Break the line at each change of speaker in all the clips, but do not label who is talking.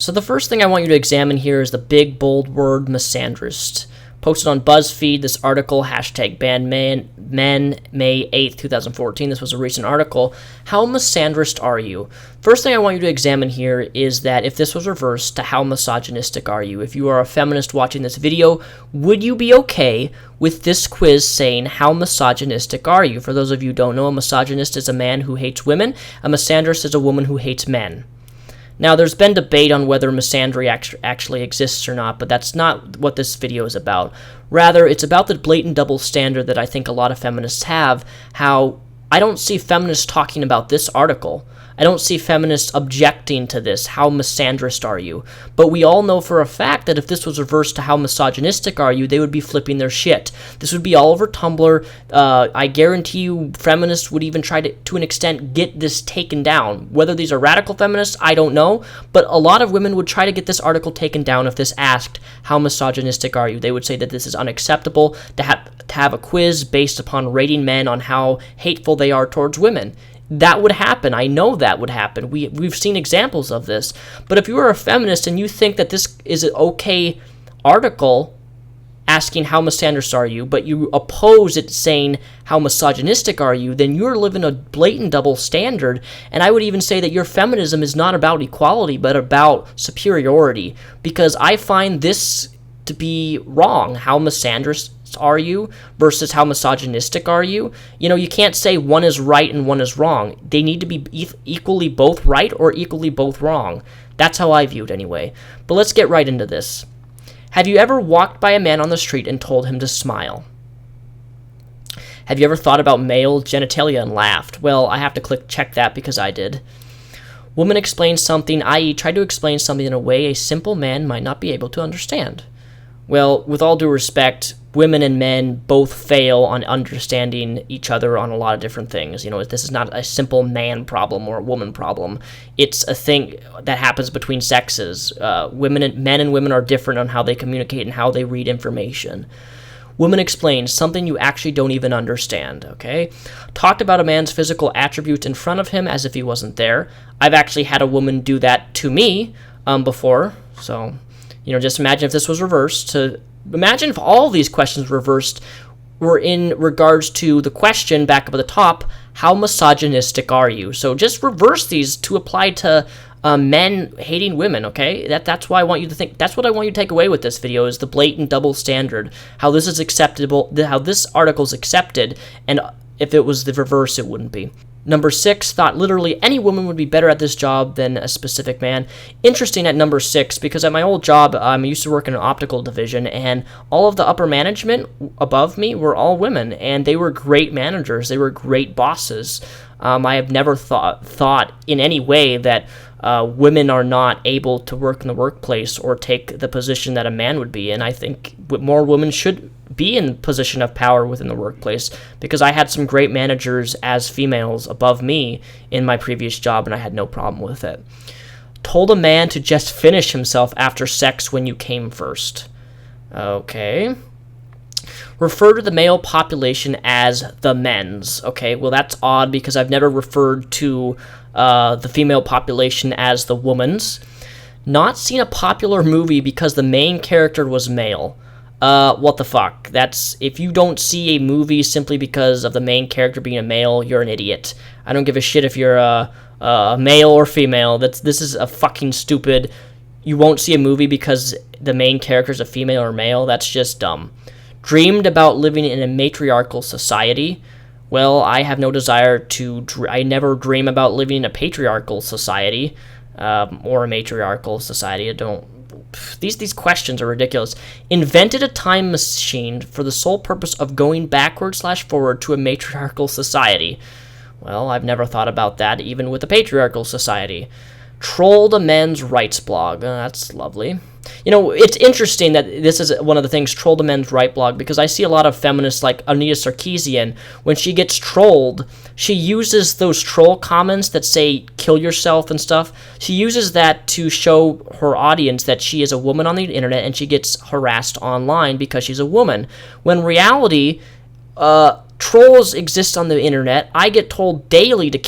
So the first thing I want you to examine here is the big bold word misandrist. Posted on BuzzFeed, this article, hashtag banned men, May 8th, 2014. This was a recent article. How misandrist are you? First thing I want you to examine here is that if this was reversed to how misogynistic are you? If you are a feminist watching this video, would you be okay with this quiz saying how misogynistic are you? For those of you who don't know, a misogynist is a man who hates women. A misandrist is a woman who hates men. Now, there's been debate on whether misandry actually exists or not, but that's not what this video is about. Rather, it's about the blatant double standard that I think a lot of feminists have, how I don't see feminists talking about this article. I don't see feminists objecting to this. How misandrist are you? But we all know for a fact that if this was reversed to how misogynistic are you, they would be flipping their shit. This would be all over Tumblr. I guarantee you feminists would even try to an extent, get this taken down. Whether these are radical feminists, I don't know. But a lot of women would try to get this article taken down if this asked, how misogynistic are you? They would say that this is unacceptable to have a quiz based upon rating men on how hateful they are towards women. That would happen. I know that would happen. We've seen examples of this. But if you are a feminist and you think that this is an okay article asking how misandrist are you, but you oppose it saying how misogynistic are you, then you're living a blatant double standard. And I would even say that your feminism is not about equality, but about superiority. Because I find this to be wrong. How misandrist are you versus how misogynistic are you? You know, you can't say one is right and one is wrong. They need to be equally both right or equally both wrong. That's how I view it anyway. But let's get right into this. Have you ever walked by a man on the street and told him to smile? Have you ever thought about male genitalia and laughed? Well, I have to check that because I did. Woman explains something, i.e. tried to explain something in a way a simple man might not be able to understand. Well, with all due respect, women and men both fail on understanding each other on a lot of different things. You know, this is not a simple man problem or a woman problem. It's a thing that happens between sexes. Men and women are different on how they communicate and how they read information. Woman explains something you actually don't even understand, okay? Talked about a man's physical attributes in front of him as if he wasn't there. I've actually had a woman do that to me before, so... You know, just imagine if this was reversed. Imagine if all these questions reversed were in regards to the question back up at the top, how misogynistic are you? So just reverse these to apply to men hating women, okay? That's why I want you to think. That's what I want you to take away with this video is the blatant double standard, how this is acceptable, how this article is accepted, and if it was the reverse, it wouldn't be. Number 6, thought literally any woman would be better at this job than a specific man. Interesting at number 6, because at my old job, I used to work in an optical division, and all of the upper management above me were all women, and they were great managers. They were great bosses. I have never thought in any way that women are not able to work in the workplace or take the position that a man would be, and I think more women should be in position of power within the workplace, because I had some great managers as females above me in my previous job, and I had no problem with it. Told a man to just finish himself after sex when you came first. Okay. Refer to the male population as the men's. Okay, well that's odd because I've never referred to the female population as the woman's. Not seen a popular movie because the main character was male. What the fuck? That's, if you don't see a movie simply because of the main character being a male, you're an idiot. I don't give a shit if you're a male or female. This is a fucking stupid. You won't see a movie because the main character is a female or male. That's just dumb. Dreamed about living in a matriarchal society. Well, I have no desire to. I never dream about living in a patriarchal society or a matriarchal society. I don't. These questions are ridiculous. Invented a time machine for the sole purpose of going backward/forward to a matriarchal society. Well, I've never thought about that, even with a patriarchal society. Trolled a men's rights blog. That's lovely. You know, it's interesting that this is one of the things, trolled a men's right blog, because I see a lot of feminists like Anita Sarkeesian, when she gets trolled, she uses those troll comments that say, kill yourself and stuff. She uses that to show her audience that she is a woman on the internet and she gets harassed online because she's a woman. When in reality, trolls exist on the internet. I get told daily to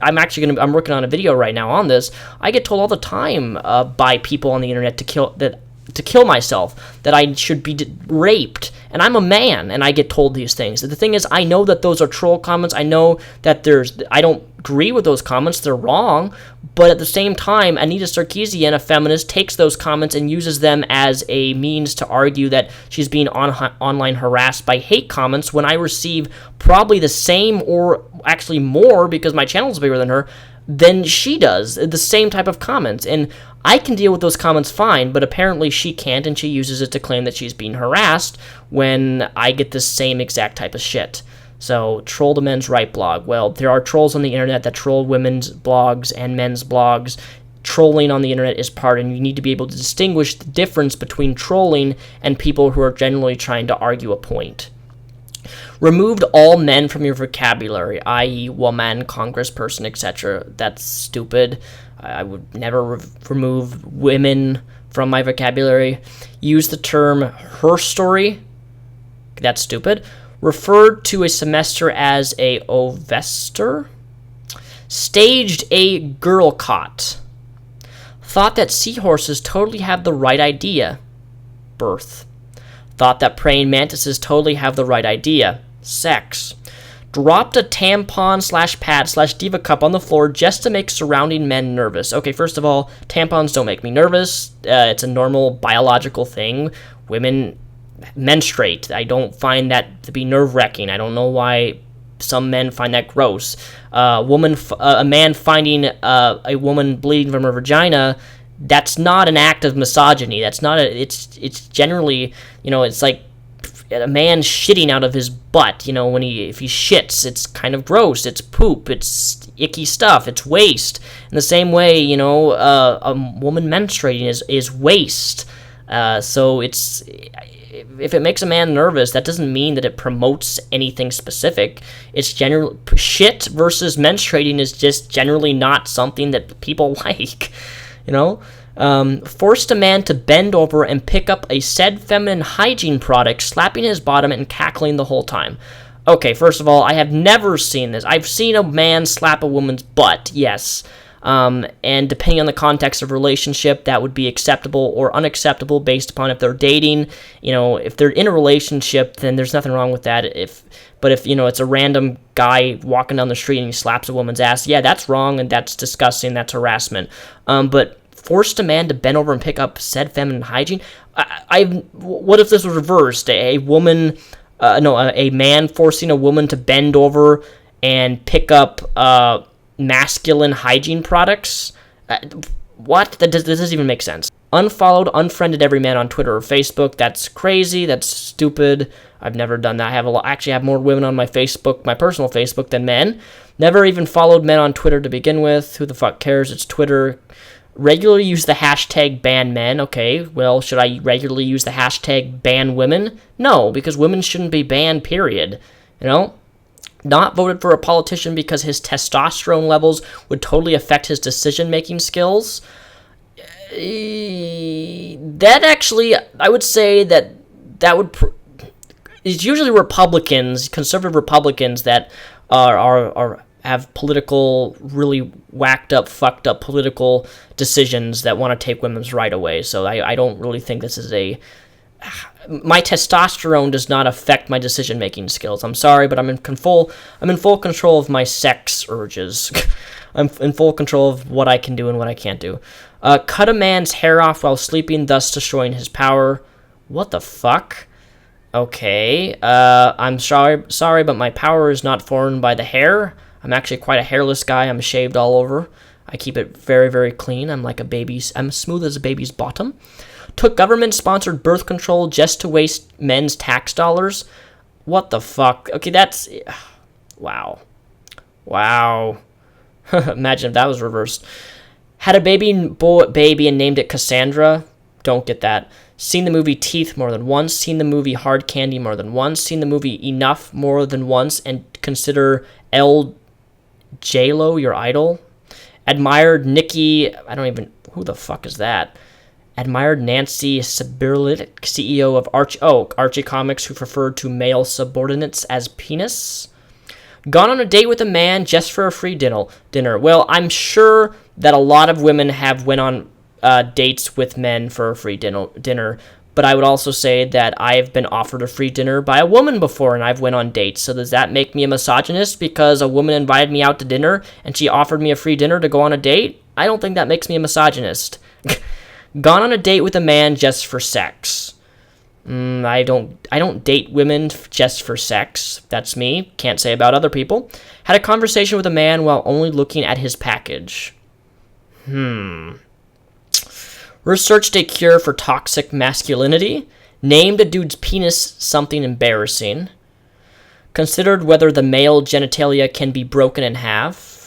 I'm working on a video right now on this. I get told all the time by people on the internet to kill myself, that I should be raped, and I'm a man, and I get told these things. The thing is, I know that those are troll comments. I know that I don't agree with those comments. They're wrong, but at the same time, Anita Sarkeesian, a feminist, takes those comments and uses them as a means to argue that she's being online harassed by hate comments, when I receive probably the same, or actually more, because my channel is bigger than her, than she does, the same type of comments. And I can deal with those comments fine, but apparently she can't, and she uses it to claim that she's being harassed when I get the same exact type of shit. So, troll the men's right blog. Well, there are trolls on the internet that troll women's blogs and men's blogs. Trolling on the internet is part, and you need to be able to distinguish the difference between trolling and people who are generally trying to argue a point. Removed all men from your vocabulary, i.e. woman, congressperson, etc. That's stupid. I would never remove women from my vocabulary. Use the term her story. That's stupid. Referred to a semester as a ovester. Staged a girl caught. Thought that seahorses totally have the right idea. Birth. Thought that praying mantises totally have the right idea. Sex. Dropped a tampon/pad/diva cup on the floor just to make surrounding men nervous. Okay, first of all, tampons don't make me nervous. It's a normal biological thing. Women menstruate. I don't find that to be nerve-wracking. I don't know why some men find that gross. A man finding a woman bleeding from her vagina, that's not an act of misogyny. That's not it's generally, it's like a man shitting out of his butt. If he shits, it's kind of gross. It's poop. It's icky stuff. It's waste. In the same way, a woman menstruating is waste. So if it makes a man nervous, that doesn't mean that it promotes anything specific. It's generally shit versus menstruating is just generally not something that people like, Forced a man to bend over and pick up a said feminine hygiene product, slapping his bottom and cackling the whole time. Okay, first of all, I have never seen this. I've seen a man slap a woman's butt, yes. And depending on the context of relationship, that would be acceptable or unacceptable based upon if they're dating. If they're in a relationship, then there's nothing wrong with that. But if it's a random guy walking down the street and he slaps a woman's ass, yeah, that's wrong and that's disgusting. That's harassment. But forced a man to bend over and pick up said feminine hygiene. What if this was reversed? A man forcing a woman to bend over and pick up masculine hygiene products. What? That doesn't even make sense. Unfollowed, unfriended every man on Twitter or Facebook. That's crazy. That's stupid. I've never done that. I actually have more women on my Facebook, my personal Facebook, than men. Never even followed men on Twitter to begin with. Who the fuck cares? It's Twitter. Regularly use the hashtag ban men. Okay, well, should I regularly use the hashtag ban women? No, because women shouldn't be banned, period. Not voted for a politician because his testosterone levels would totally affect his decision-making skills. That actually, I would say that would... It's usually Republicans, conservative Republicans, that have political, really whacked up, fucked up political decisions that want to take women's right away. So I don't really think this is my testosterone does not affect my decision-making skills. I'm sorry, but I'm in full control of my sex urges. I'm in full control of what I can do and what I can't do. Cut a man's hair off while sleeping, thus destroying his power. What the fuck? Okay. I'm sorry, but my power is not formed by the hair. I'm actually quite a hairless guy. I'm shaved all over. I keep it very, very clean. I'm smooth as a baby's bottom. Took government-sponsored birth control just to waste men's tax dollars. What the fuck? Okay, that's... Wow. Imagine if that was reversed. Had a baby and named it Cassandra. Don't get that. Seen the movie Teeth more than once. Seen the movie Hard Candy more than once. Seen the movie Enough more than once. And consider J-Lo your idol. Admired Nikki... Who the fuck is that? Admired Nancy Sibirlit, CEO of Archie Comics, who referred to male subordinates as penis. Gone on a date with a man just for a free dinner. Well, I'm sure that a lot of women have went on dates with men for a free dinner, but I would also say that I've been offered a free dinner by a woman before, and I've went on dates. So does that make me a misogynist because a woman invited me out to dinner and she offered me a free dinner to go on a date? I don't think that makes me a misogynist. Gone on a date with a man just for sex. I don't date women just for sex. That's me. Can't say about other people. Had a conversation with a man while only looking at his package. Researched a cure for toxic masculinity. Named a dude's penis something embarrassing. Considered whether the male genitalia can be broken in half.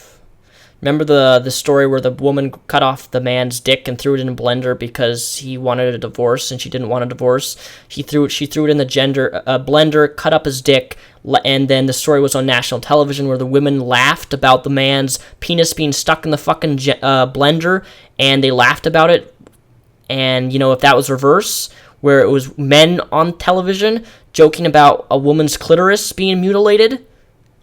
Remember the story where the woman cut off the man's dick and threw it in a blender because he wanted a divorce and she didn't want a divorce? She threw it in the blender, cut up his dick, and then the story was on national television where the women laughed about the man's penis being stuck in the fucking blender, and they laughed about it. And, if that was reverse, where it was men on television joking about a woman's clitoris being mutilated,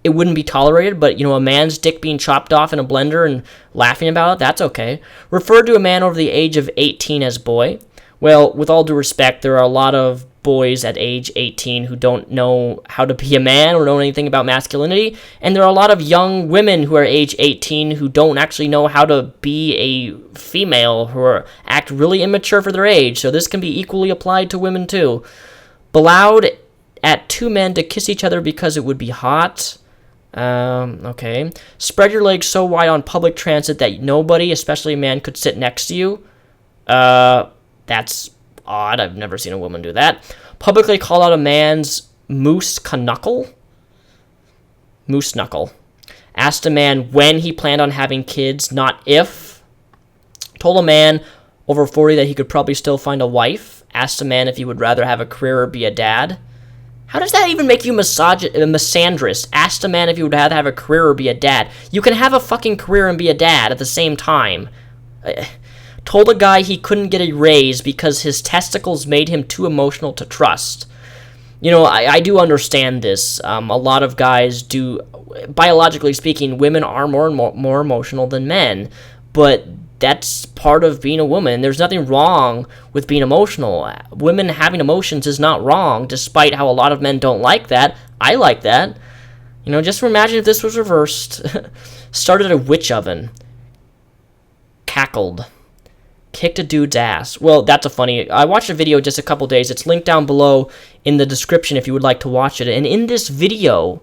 it wouldn't be tolerated, but, a man's dick being chopped off in a blender and laughing about it, that's okay. Referred to a man over the age of 18 as boy. Well, with all due respect, there are a lot of boys at age 18 who don't know how to be a man or know anything about masculinity, and there are a lot of young women who are age 18 who don't actually know how to be a female, who act really immature for their age, so this can be equally applied to women too. Allowed at two men to kiss each other because it would be hot. Okay. Spread your legs so wide on public transit that nobody, especially a man, could sit next to you. That's odd. I've never seen a woman do that. Publicly call out a man's moose knuckle. Moose knuckle. Asked a man when he planned on having kids, not if. Told a man over 40 that he could probably still find a wife. Asked a man if he would rather have a career or be a dad. How does that even make you misandrist? Asked a man if he would rather have a career or be a dad. You can have a fucking career and be a dad at the same time. Told a guy he couldn't get a raise because his testicles made him too emotional to trust. I do understand this. A lot of guys do. Biologically speaking, women are more emotional than men. But that's part of being a woman. There's nothing wrong with being emotional. Women having emotions is not wrong, despite how a lot of men don't like that. I like that. Just imagine if this was reversed. Started a witch oven. Cackled. Kicked a dude's ass. Well, that's I watched a video just a couple days. It's linked down below in the description if you would like to watch it. And in this video,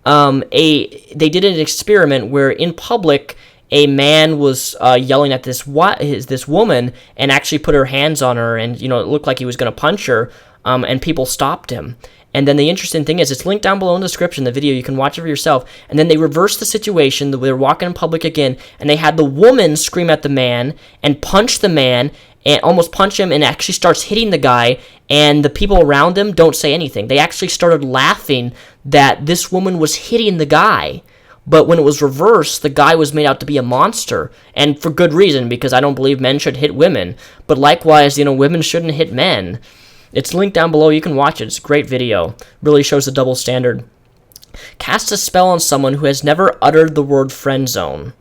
they did an experiment where in public, a man was yelling at this woman and actually put her hands on her, and it looked like he was going to punch her, and people stopped him. And then the interesting thing is, it's linked down below in the description, the video, you can watch it for yourself, and then they reversed the situation, they were walking in public again, and they had the woman scream at the man, and punch the man, and almost punch him, and actually starts hitting the guy, and the people around him don't say anything. They actually started laughing that this woman was hitting the guy. But when it was reversed, the guy was made out to be a monster, and for good reason, because I don't believe men should hit women. But likewise, women shouldn't hit men. It's linked down below. You can watch it. It's a great video. Really shows the double standard. Cast a spell on someone who has never uttered the word friend zone.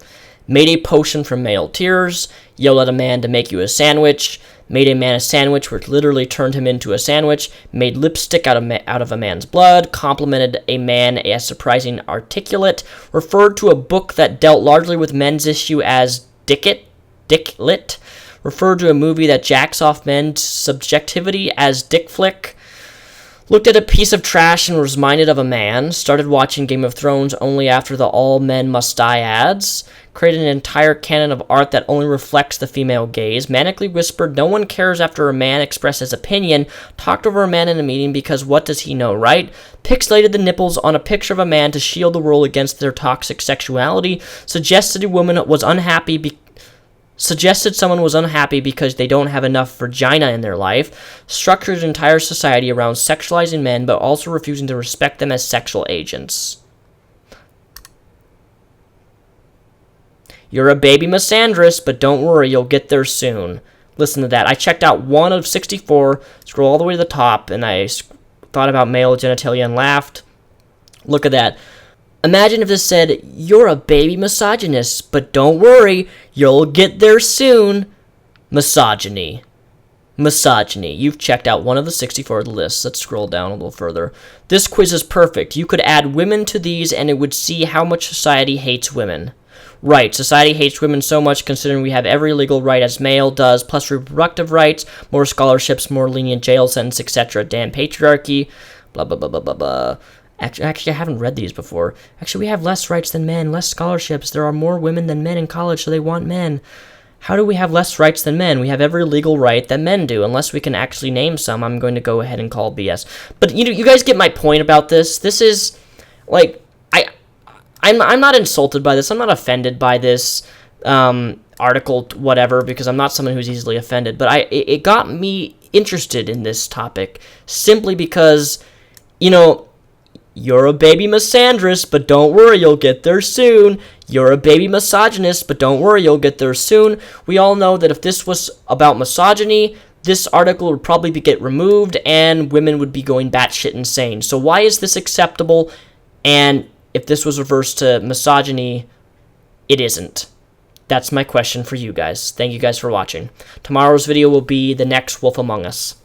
Made a potion from male tears. Yelled at a man to make you a sandwich. Made a man a sandwich, which literally turned him into a sandwich. Made lipstick out of a man's blood. Complimented a man as surprising articulate. Referred to a book that dealt largely with men's issue as Dicklit. Referred to a movie that jacks off men's subjectivity as Dick Flick. Looked at a piece of trash and was reminded of a man. Started watching Game of Thrones only after the all men must die ads. Created an entire canon of art that only reflects the female gaze. Manically whispered, no one cares after a man expressed his opinion. Talked over a man in a meeting because what does he know, right? Pixelated the nipples on a picture of a man to shield the world against their toxic sexuality. Suggested someone was unhappy because they don't have enough vagina in their life. Structured an entire society around sexualizing men, but also refusing to respect them as sexual agents. You're a baby misandrist, but don't worry, you'll get there soon. Listen to that. I checked out 1 of 64, scroll all the way to the top, and I thought about male genitalia and laughed. Look at that. Imagine if this said, "You're a baby misogynist, but don't worry, you'll get there soon." Misogyny. Misogyny. You've checked out one of the 64 of the list. Let's scroll down a little further. This quiz is perfect. You could add women to these and it would see how much society hates women. Right, society hates women so much considering we have every legal right as male does, plus reproductive rights, more scholarships, more lenient jail sentence, etc. Damn patriarchy. Blah, blah, blah, blah, blah, blah. Actually, I haven't read these before. Actually, we have less rights than men, less scholarships. There are more women than men in college, so they want men. How do we have less rights than men? We have every legal right that men do. Unless we can actually name some, I'm going to go ahead and call BS. But you guys get my point about this. This is, like, I'm not insulted by this. I'm not offended by this article, whatever, because I'm not someone who's easily offended. But it got me interested in this topic simply because, you're a baby misandrist, but don't worry, you'll get there soon. You're a baby misogynist, but don't worry, you'll get there soon. We all know that if this was about misogyny, this article would probably get removed and women would be going batshit insane. So why is this acceptable? And if this was reversed to misogyny, it isn't. That's my question for you guys. Thank you guys for watching. Tomorrow's video will be The Next Wolf Among Us.